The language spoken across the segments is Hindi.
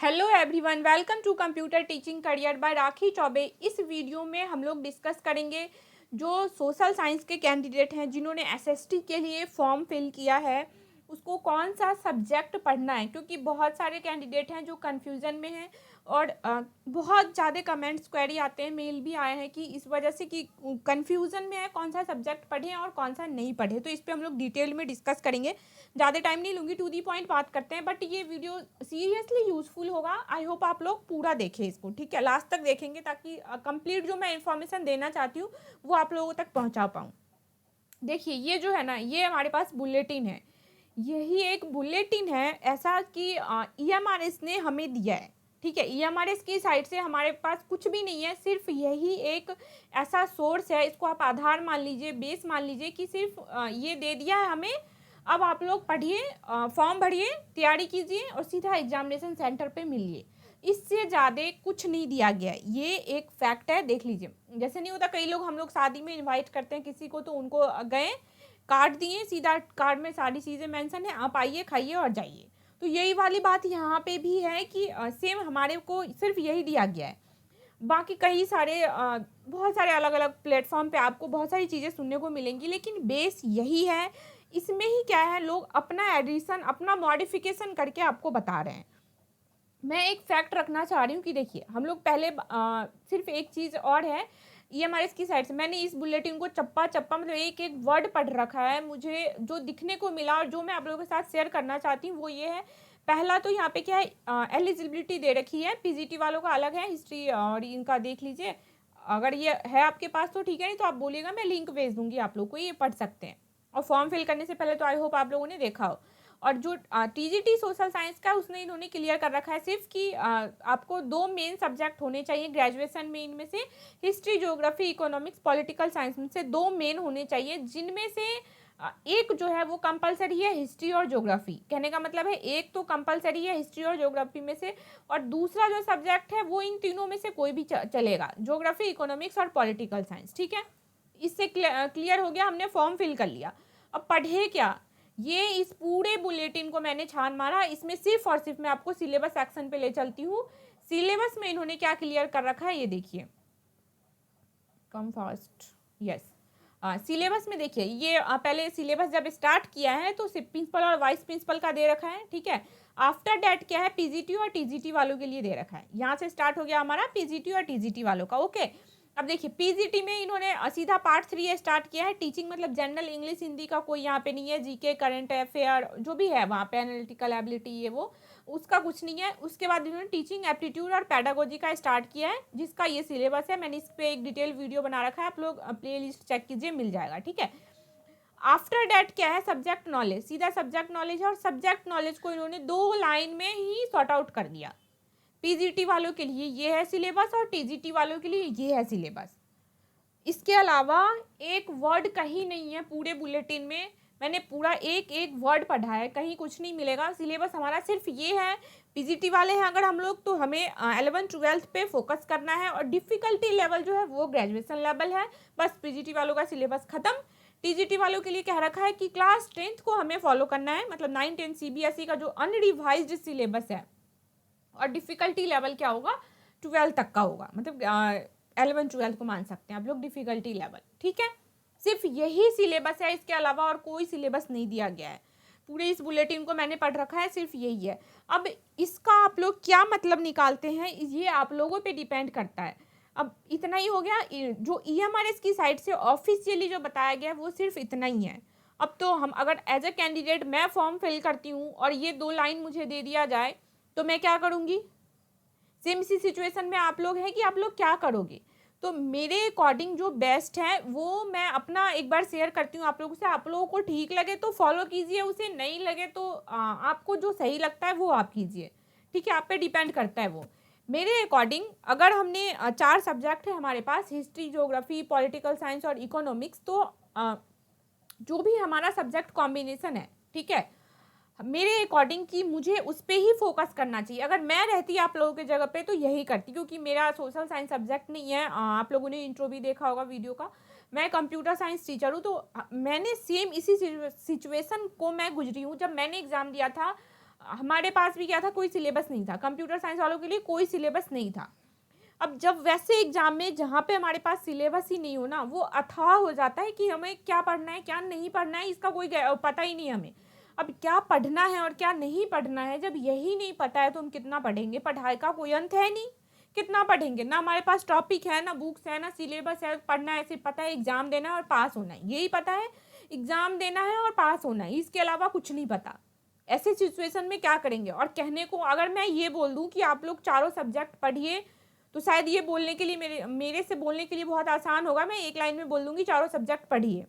Hello everyone, welcome to computer teaching career by Rakhi Choubey. इस वीडियो में हम लोग डिस्कस करेंगे जो सोशल साइंस के कैंडिडेट हैं जिन्होंने एसएसटी के लिए फॉर्म फिल किया है, उसको कौन सा सब्जेक्ट पढ़ना है। क्योंकि बहुत सारे कैंडिडेट हैं जो कन्फ्यूज़न में हैं और बहुत ज़्यादा कमेंट्स क्वेरी आते हैं, मेल भी आए हैं कि इस वजह से कि कन्फ्यूज़न में है कौन सा सब्जेक्ट पढ़ें और कौन सा नहीं पढ़े। तो इस पर हम लोग डिटेल में डिस्कस करेंगे। ज़्यादा टाइम नहीं लूँगी, टू दी पॉइंट बात करते हैं। बट ये वीडियो सीरियसली यूज़फुल होगा। आई होप आप लोग पूरा देखें इसको, ठीक है, लास्ट तक देखेंगे ताकि कंप्लीट जो मैं इन्फॉर्मेशन देना चाहती हूँ वो आप लोगों तक पहुँचा पाऊँ। देखिए, ये जो है ना, ये हमारे पास बुलेटिन है। यही एक बुलेटिन है ऐसा कि ईएमआरएस ने हमें दिया है, ठीक है। ईएमआरएस की साइड से हमारे पास कुछ भी नहीं है, सिर्फ यही एक ऐसा सोर्स है, इसको आप आधार मान लीजिए, बेस मान लीजिए कि सिर्फ ये दे दिया है हमें। अब आप लोग पढ़िए, फॉर्म भरिए, तैयारी कीजिए और सीधा एग्जामिनेशन सेंटर पे मिलिए। इससे ज़्यादा कुछ नहीं दिया गया है, ये एक फैक्ट है, देख लीजिए। जैसे नहीं होता, कई लोग हम लोग शादी में इनवाइट करते हैं किसी को, तो उनको गए, कार्ड दिए, सीधा कार्ड में सारी चीज़ें मेंशन है, आप आइए, खाइए और जाइए। तो यही वाली बात यहाँ पे भी है कि सेम हमारे को सिर्फ यही दिया गया है। बाकी कई सारे बहुत सारे अलग अलग प्लेटफॉर्म पे आपको बहुत सारी चीज़ें सुनने को मिलेंगी, लेकिन बेस यही है। इसमें ही क्या है, लोग अपना एडिशन, अपना मॉडिफिकेशन करके आपको बता रहे हैं। मैं एक फैक्ट रखना चाह रही हूँ कि देखिए, हम लोग पहले सिर्फ एक चीज़ और है, ईएमआरएस की साइड से मैंने इस बुलेटिन को चप्पा चप्पा मतलब एक एक वर्ड पढ़ रखा है। मुझे जो दिखने को मिला और जो मैं आप लोगों के साथ शेयर करना चाहती हूँ वो ये है। पहला तो यहाँ पे क्या है, एलिजिबिलिटी दे रखी है, पीजीटी वालों का अलग है, हिस्ट्री और इनका देख लीजिए। अगर ये है आपके पास तो ठीक है, नहीं तो आप बोलिएगा, मैं लिंक भेज दूंगी आप लोग को, ये पढ़ सकते हैं। और फॉर्म फिल करने से पहले तो आई होप आप लोगों ने देखा हो। और जो टीजीटी सोशल साइंस का, उसने इन्होंने क्लियर कर रखा है सिर्फ कि आपको दो मेन सब्जेक्ट होने चाहिए ग्रेजुएशन में, इनमें से history, geography, economics, political science में से दो मेन होने चाहिए, जिनमें से एक जो है वो कंपलसरी है, हिस्ट्री और ज्योग्राफी। कहने का मतलब है एक तो कंपलसरी है हिस्ट्री और ज्योग्राफी में से, और दूसरा जो सब्जेक्ट है वो इन तीनों में से कोई भी चलेगा, ज्योग्राफी, इकोनॉमिक्स और पॉलिटिकल साइंस, ठीक है। इससे क्लियर हो गया, हमने फॉर्म फिल कर लिया। अब पढ़े क्या, ये इस पूरे बुलेटिन को मैंने छान मारा। इसमें सिर्फ और सिर्फ मैं आपको सिलेबस सेक्शन पे ले चलती हूँ। सिलेबस में इन्होंने क्या क्लियर कर रखा है ये देखिए, कम फास्ट, यस। सिलेबस में देखिए, ये पहले सिलेबस जब स्टार्ट किया है तो प्रिंसिपल और वाइस प्रिंसिपल का दे रखा है, ठीक है। आफ्टर डेट क्या है, पीजीटी और टीजीटी वालों के लिए दे रखा है। यहाँ से स्टार्ट हो गया हमारा पीजीटी और टीजीटी वालों का, ओके। अब देखिए, पीजीटी में इन्होंने सीधा पार्ट 3 स्टार्ट किया है। टीचिंग मतलब जनरल इंग्लिश हिंदी का कोई यहाँ पे नहीं है, जीके, करंट अफेयर जो भी है वहाँ पे, एनालिटिकल एबिलिटी, ये वो, उसका कुछ नहीं है। उसके बाद इन्होंने टीचिंग एप्टीट्यूड और पैडागोजी का स्टार्ट किया है, जिसका ये सिलेबस है। मैंने इस पर एक डिटेल वीडियो बना रखा है, आप लोग प्ले लिस्ट चेक कीजिए, मिल जाएगा, ठीक है। आफ्टर डेट क्या है, सब्जेक्ट नॉलेज, सीधा सब्जेक्ट नॉलेज है। और सब्जेक्ट नॉलेज को इन्होंने 2 लाइन में ही सॉर्ट आउट कर दिया। पीजीटी वालों के लिए ये है सिलेबस और टीजीटी वालों के लिए ये है सिलेबस। इसके अलावा एक वर्ड कहीं नहीं है पूरे बुलेटिन में। मैंने पूरा एक एक वर्ड पढ़ा है, कहीं कुछ नहीं मिलेगा। सिलेबस हमारा सिर्फ ये है। पीजीटी वाले हैं अगर हम लोग, तो हमें 11th-12th पे फोकस करना है, और डिफ़िकल्टी लेवल जो है वो ग्रेजुएशन लेवल है। बस पीजीटी वालों का सिलेबस खत्म। टीजीटी वालों के लिए कह रखा है कि क्लास 10th को हमें फॉलो करना है, मतलब 9-10 सीबीएसई का जो अनरिवाइज्ड सिलेबस है। और डिफ़िकल्टी लेवल क्या होगा, 12 तक का होगा, मतलब 11-12 को मान सकते हैं आप लोग डिफ़िकल्टी लेवल, ठीक है। सिर्फ यही सिलेबस है, इसके अलावा और कोई सिलेबस नहीं दिया गया है। पूरे इस बुलेटिन को मैंने पढ़ रखा है, सिर्फ यही है। अब इसका आप लोग क्या मतलब निकालते हैं, ये आप लोगों पे डिपेंड करता है। अब इतना ही हो गया, जो ईएमआरएस की साइड से ऑफिशियली जो बताया गया है वो सिर्फ इतना ही है। अब तो हम अगर एज अ कैंडिडेट मैं फॉर्म फिल करती हूँ और ये 2 लाइन मुझे दे दिया जाए तो मैं क्या करूँगी। सेम इसी सिचुएशन में आप लोग हैं कि आप लोग क्या करोगे। तो मेरे अकॉर्डिंग जो बेस्ट है वो मैं अपना एक बार शेयर करती हूँ आप लोगों से। आप लोगों को ठीक लगे तो फॉलो कीजिए उसे, नहीं लगे तो आपको जो सही लगता है वो आप कीजिए, ठीक है। आप पे डिपेंड करता है वो। मेरे अकॉर्डिंग अगर हमने 4 सब्जेक्ट है हमारे पास, हिस्ट्री, ज्योग्राफी, पॉलिटिकल साइंस और इकोनॉमिक्स, तो जो भी हमारा सब्जेक्ट कॉम्बिनेशन है, ठीक है, मेरे अकॉर्डिंग कि मुझे उस पर ही फोकस करना चाहिए। अगर मैं रहती आप लोगों के जगह पे तो यही करती, क्योंकि मेरा सोशल साइंस सब्जेक्ट नहीं है। आप लोगों ने इंट्रो भी देखा होगा वीडियो का, मैं कंप्यूटर साइंस टीचर हूँ। तो मैंने सेम इसी सिचुएशन को मैं गुजरी हूँ। जब मैंने एग्ज़ाम दिया था हमारे पास भी क्या था, कोई सिलेबस नहीं था, कंप्यूटर साइंस वालों के लिए कोई सिलेबस नहीं था। अब जब वैसे एग्जाम में जहाँ पे हमारे पास सिलेबस ही नहीं हो ना, वो अथाह हो जाता है कि हमें क्या पढ़ना है क्या नहीं पढ़ना है, इसका कोई पता ही नहीं हमें। अब क्या पढ़ना है और क्या नहीं पढ़ना है, जब यही नहीं पता है तो हम कितना पढ़ेंगे? पढ़ाई का कोई अंत है नहीं, कितना पढ़ेंगे? ना हमारे पास टॉपिक है, ना बुक्स है, ना सिलेबस है। पढ़ना है, सिर्फ पता है एग्जाम देना है और पास होना है, यही पता है, एग्जाम देना है और पास होना है, इसके अलावा कुछ नहीं पता। ऐसे सिचुएशन में क्या करेंगे? और कहने को अगर मैं ये बोल दूं कि आप लोग चारों सब्जेक्ट पढ़िए, तो शायद ये बोलने के लिए मेरे से बोलने के लिए बहुत आसान होगा, मैं एक लाइन में बोल दूंगी चारों सब्जेक्ट पढ़िए।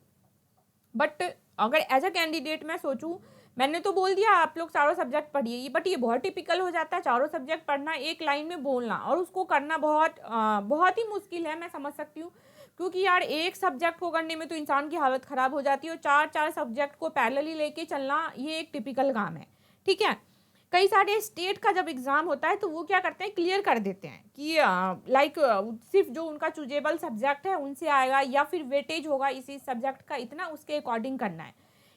बट अगर एज अ कैंडिडेट मैं सोचूं, मैंने तो बोल दिया आप लोग चारों सब्जेक्ट पढ़िए, बट ये बहुत टिपिकल हो जाता है चारों सब्जेक्ट पढ़ना, एक लाइन में बोलना, और उसको करना बहुत ही मुश्किल है, मैं समझ सकती हूँ। क्योंकि यार एक सब्जेक्ट को करने में तो इंसान की हालत ख़राब हो जाती है, और चार चार सब्जेक्ट को पैरेलली लेके चलना ये एक टिपिकल काम है, ठीक है। कई सारे स्टेट का जब एग्ज़ाम होता है तो वो क्या करते हैं, क्लियर कर देते हैं कि लाइक सिर्फ जो उनका चूजेबल सब्जेक्ट है उनसे आएगा, या फिर वेटेज होगा इसी सब्जेक्ट का इतना, उसके अकॉर्डिंग करना है।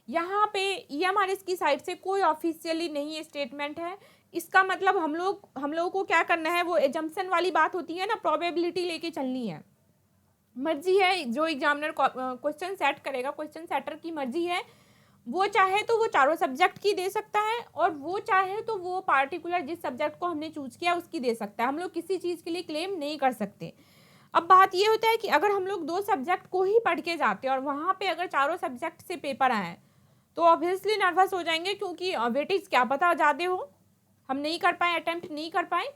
यहाँ पे ईएमआरएस की साइड से कोई ऑफिशियली नहीं स्टेटमेंट है। इसका मतलब हम लोगों को क्या करना है, वो एजम्पशन वाली बात होती है ना, प्रोबेबिलिटी लेके चलनी है। मर्जी है जो एग्जामिनर क्वेश्चन सेट करेगा, क्वेश्चन सेटर की मर्जी है, वो चाहे तो वो चारों सब्जेक्ट की दे सकता है, और वो चाहे तो वो पार्टिकुलर जिस सब्जेक्ट को हमने चूज किया उसकी दे सकता है। हम लोग किसी चीज़ के लिए क्लेम नहीं कर सकते। अब बात ये होता है कि अगर हम लोग दो सब्जेक्ट को ही पढ़ के जाते हैं और वहाँ पे अगर चारों सब्जेक्ट से पेपर आए तो ऑब्वियसली नर्वस हो जाएंगे, क्योंकि वेटेज क्या पता ज़्यादा हो, हम नहीं कर पाए, अटेम्प्ट नहीं कर पाए,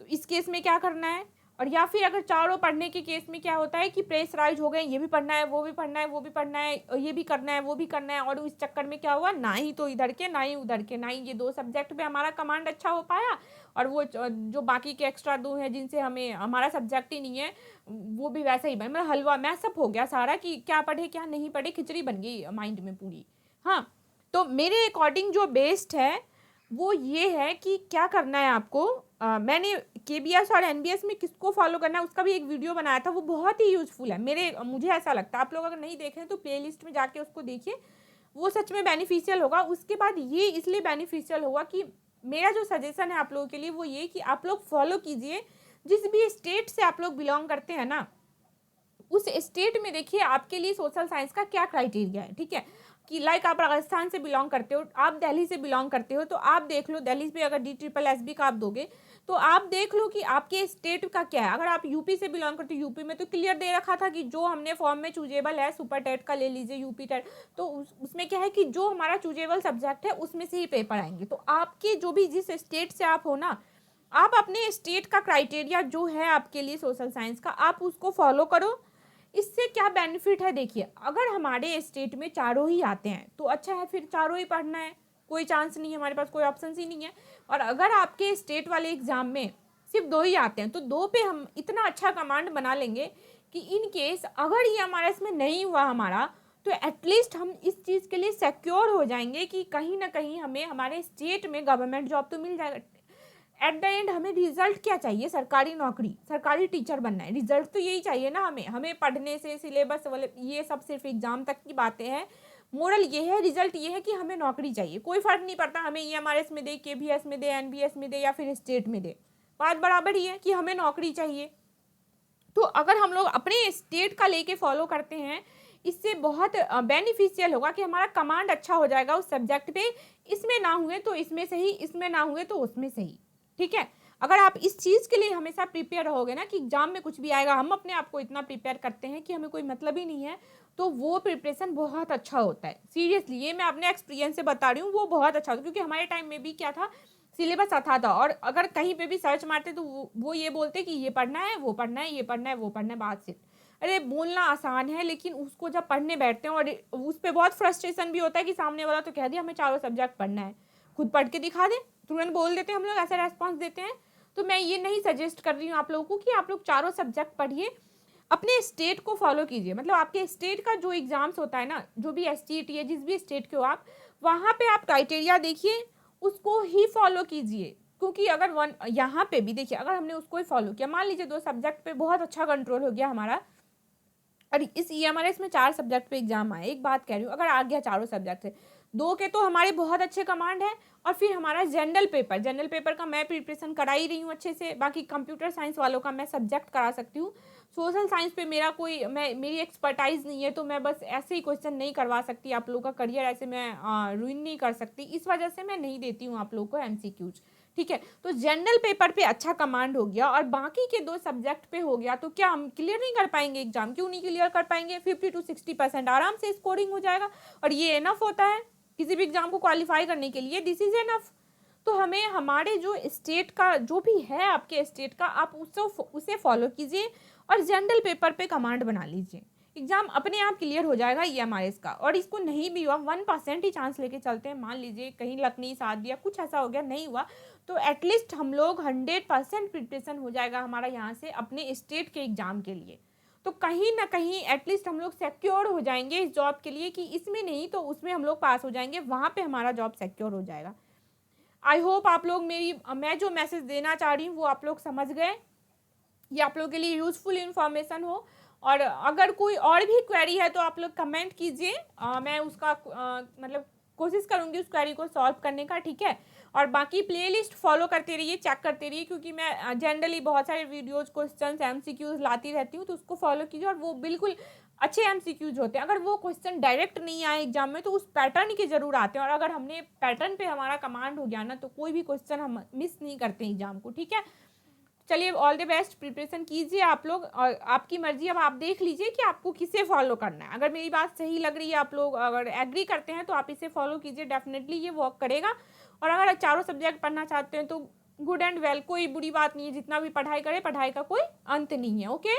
तो इस केस में क्या करना है। और या फिर अगर चारों पढ़ने के केस में क्या होता है कि प्रेशराइज हो गए, ये भी पढ़ना है, वो भी पढ़ना है, वो भी पढ़ना है, ये भी करना है, वो भी करना है, और इस चक्कर में क्या हुआ, ना ही तो इधर के ना ही उधर के, ना ही ये दो सब्जेक्ट पे हमारा कमांड अच्छा हो पाया, और वो जो बाकी के एक्स्ट्रा दो हैं जिनसे हमें हमारा सब्जेक्ट ही नहीं है, वो भी वैसा ही बन, मतलब हलवा मैसअप हो गया सारा, कि क्या पढ़े क्या नहीं पढ़े, खिचड़ी बन गई माइंड में पूरी। हाँ, तो मेरे अकॉर्डिंग जो बेस्ट है वो ये है कि क्या करना है आपको। मैंने केबीएस और एनबीएस में किसको फॉलो करना है उसका भी एक वीडियो बनाया था, वो बहुत ही यूजफुल है, मुझे ऐसा लगता है। आप लोग अगर नहीं देखें तो प्लेलिस्ट में जाके उसको देखिए, वो सच में बेनिफिशियल होगा। उसके बाद ये इसलिए बेनिफिशियल होगा कि मेरा जो सजेशन है आप लोगों के लिए वो ये कि आप लोग फॉलो कीजिए, जिस भी स्टेट से आप लोग बिलोंग करते हैं ना, उस स्टेट में देखिए आपके लिए सोशल साइंस का क्या क्राइटेरिया है, ठीक है। कि लाइक आप राजस्थान से बिलोंग करते हो, आप दिल्ली से बिलोंग करते हो, तो आप देख लो दिल्ली पे अगर DSSB का आप दोगे तो आप देख लो कि आपके स्टेट का क्या है। अगर आप यूपी से बिलोंग करते हो, यूपी में तो क्लियर दे रखा था कि जो हमने फॉर्म में चूजेबल है, सुपर टेट का ले लीजिए, यूपी टेट, तो उसमें क्या है कि जो हमारा चूजेबल सब्जेक्ट है उसमें से ही पेपर आएंगे। तो आपके जो भी जिस स्टेट से आप हो ना, आप अपने स्टेट का क्राइटेरिया जो है आपके लिए सोशल साइंस का, आप उसको फॉलो करो। इससे क्या बेनिफिट है, देखिए अगर हमारे स्टेट में चारों ही आते हैं तो अच्छा है, फिर चारों ही पढ़ना है, कोई चांस नहीं है, हमारे पास कोई ऑप्शन ही नहीं है। और अगर आपके स्टेट वाले एग्जाम में सिर्फ दो ही आते हैं तो दो पे हम इतना अच्छा कमांड बना लेंगे कि इन केस अगर ये हमारा इसमें नहीं हुआ हमारा, तो एटलीस्ट हम इस चीज़ के लिए सिक्योर हो जाएंगे कि कहीं ना कहीं हमें हमारे स्टेट में गवर्नमेंट जॉब तो मिल जाएगा। एट द एंड हमें रिजल्ट क्या चाहिए, सरकारी नौकरी, सरकारी टीचर बनना है, रिजल्ट तो यही चाहिए ना हमें पढ़ने से सिलेबस वाले ये सब सिर्फ एग्जाम तक की बातें हैं। मोरल ये है, रिजल्ट ये है कि हमें नौकरी चाहिए, कोई फर्क नहीं पड़ता हमें ईएमआरएस में दे, केबीएस में दे, एनबीएस में दे, या फिर स्टेट में दे, बात बराबर ही है कि हमें नौकरी चाहिए। तो अगर हम लोग अपने स्टेट का लेके फॉलो करते हैं, इससे बहुत बेनिफिशियल होगा कि हमारा कमांड अच्छा हो जाएगा उस सब्जेक्ट पे, इसमें ना हुए तो इसमें सही, इसमें ना हुए तो उसमें सही, ठीक है। अगर आप इस चीज़ के लिए हमेशा प्रिपेयर रहोगे ना कि एग्जाम में कुछ भी आएगा, हम अपने आप को इतना प्रिपेयर करते हैं कि हमें कोई मतलब ही नहीं है, तो वो प्रिपरेशन बहुत अच्छा होता है। सीरियसली ये मैं अपने एक्सपीरियंस से बता रही हूँ, वो बहुत अच्छा होता है। क्योंकि हमारे टाइम में भी क्या था, सिलेबस आता था, और अगर कहीं पे भी सर्च मारते तो वो ये बोलते कि ये पढ़ना है, वो पढ़ना है, ये पढ़ना है, वो पढ़ना है, बात सिर्फ। अरे बोलना आसान है, लेकिन उसको जब पढ़ने बैठते हैं और उस पर बहुत फ्रस्ट्रेशन भी होता है कि सामने वाला तो कह दिया हमें चारों सब्जेक्ट पढ़ना है, खुद पढ़ के दिखा दे, तुरंत बोल देते हैं हम लोग, ऐसा रेस्पॉन्स देते हैं। तो मैं ये नहीं सजेस्ट कर रही हूँ आप लोगों को कि आप लोग चारों सब्जेक्ट पढ़िए, अपने स्टेट को फॉलो कीजिए। मतलब आपके स्टेट का जो एग्जाम्स होता है ना, जो भी STET है, जिस भी स्टेट के हो आप, वहाँ पे आप क्राइटेरिया देखिए, उसको ही फॉलो कीजिए। क्योंकि अगर यहाँ पे भी देखिए, अगर हमने उसको ही फॉलो किया, मान लीजिए दो सब्जेक्ट पे बहुत अच्छा कंट्रोल हो गया हमारा, और इस ईएमआरएस में 4 सब्जेक्ट पे एग्जाम आए, एक बात कह रही हूँ, अगर आ गया चारों सब्जेक्ट से, 2 के तो हमारे बहुत अच्छे कमांड है। और फिर हमारा जनरल पेपर का मैं प्रिपरेशन करा ही रही हूँ अच्छे से। बाकी कंप्यूटर साइंस वालों का मैं सब्जेक्ट करा सकती हूँ। सोशल साइंस पे मेरी एक्सपर्टाइज नहीं है, तो मैं बस ऐसे ही क्वेश्चन नहीं करवा सकती आप लोगों का करियर, ऐसे मैं रुइन नहीं कर सकती। इस वजह से मैं नहीं देती हूँ आप लोगों को एमसीक्यूज। ठीक है, तो जनरल पेपर पे अच्छा कमांड हो गया और बाकी के 2 सब्जेक्ट पे हो गया, तो क्या हम क्लियर नहीं कर पाएंगे एग्जाम? क्यों नहीं क्लियर कर पाएंगे? 50 to 60% आराम से स्कोरिंग हो जाएगा और ये एनफ होता है किसी भी एग्जाम को क्वालिफाई करने के लिए। This is enough. तो हमें हमारे जो स्टेट का जो भी है, आपके स्टेट का, आप उसे फॉलो कीजिए और जनरल पेपर पे कमांड बना लीजिए। एग्जाम अपने आप क्लियर हो जाएगा ईएमआरएस का। और इसको नहीं भी हुआ, 1% ही चांस लेके चलते हैं, मान लीजिए कहीं लक नहीं साथ दिया, कुछ ऐसा हो गया, नहीं हुआ, तो एटलीस्ट हम लोग 100% प्रिपरेशन हो जाएगा हमारा यहाँ से अपने स्टेट के एग्जाम के लिए। तो कहीं ना कहीं एटलीस्ट हम लोग सिक्योर हो जाएंगे इस जॉब के लिए, कि इसमें नहीं तो उसमें हम लोग पास हो जाएंगे, वहाँ पे हमारा जॉब सिक्योर हो जाएगा। आई होप आप लोग मैं जो मैसेज देना चाह रही हूँ वो आप लोग समझ गए, ये आप लोगों के लिए यूजफुल इन्फॉर्मेशन हो। और अगर कोई और भी क्वेरी है तो आप लोग कमेंट कीजिए, मैं उसका मतलब कोशिश करूँगी उस क्वेरी को सॉल्व करने का। ठीक है, और बाकी प्लेलिस्ट फॉलो करते रहिए, चेक करते रहिए, क्योंकि मैं जनरली बहुत सारे वीडियोज़, क्वेश्चन, एमसीक्यूज लाती रहती हूँ, तो उसको फॉलो कीजिए। और वो बिल्कुल अच्छे एमसीक्यूज होते हैं। अगर वो क्वेश्चन डायरेक्ट नहीं आए एग्जाम में तो उस पैटर्न के जरूर आते हैं, और अगर हमने पैटर्न पे हमारा कमांड हो गया ना, तो कोई भी क्वेश्चन हम मिस नहीं करते एग्जाम को। ठीक है, चलिए ऑल द बेस्ट, प्रिपरेशन कीजिए आप लोग, और आपकी मर्जी। अब आप देख लीजिए कि आपको किसे फॉलो करना है। अगर मेरी बात सही लग रही है, आप लोग अगर एग्री करते हैं, तो आप इसे फॉलो कीजिए, डेफिनेटली ये वर्क करेगा। और अगर चारों सब्जेक्ट पढ़ना चाहते हैं तो गुड एंड वेल, कोई बुरी बात नहीं है, जितना भी पढ़ाई करे, पढ़ाई का कोई अंत नहीं है। ओके।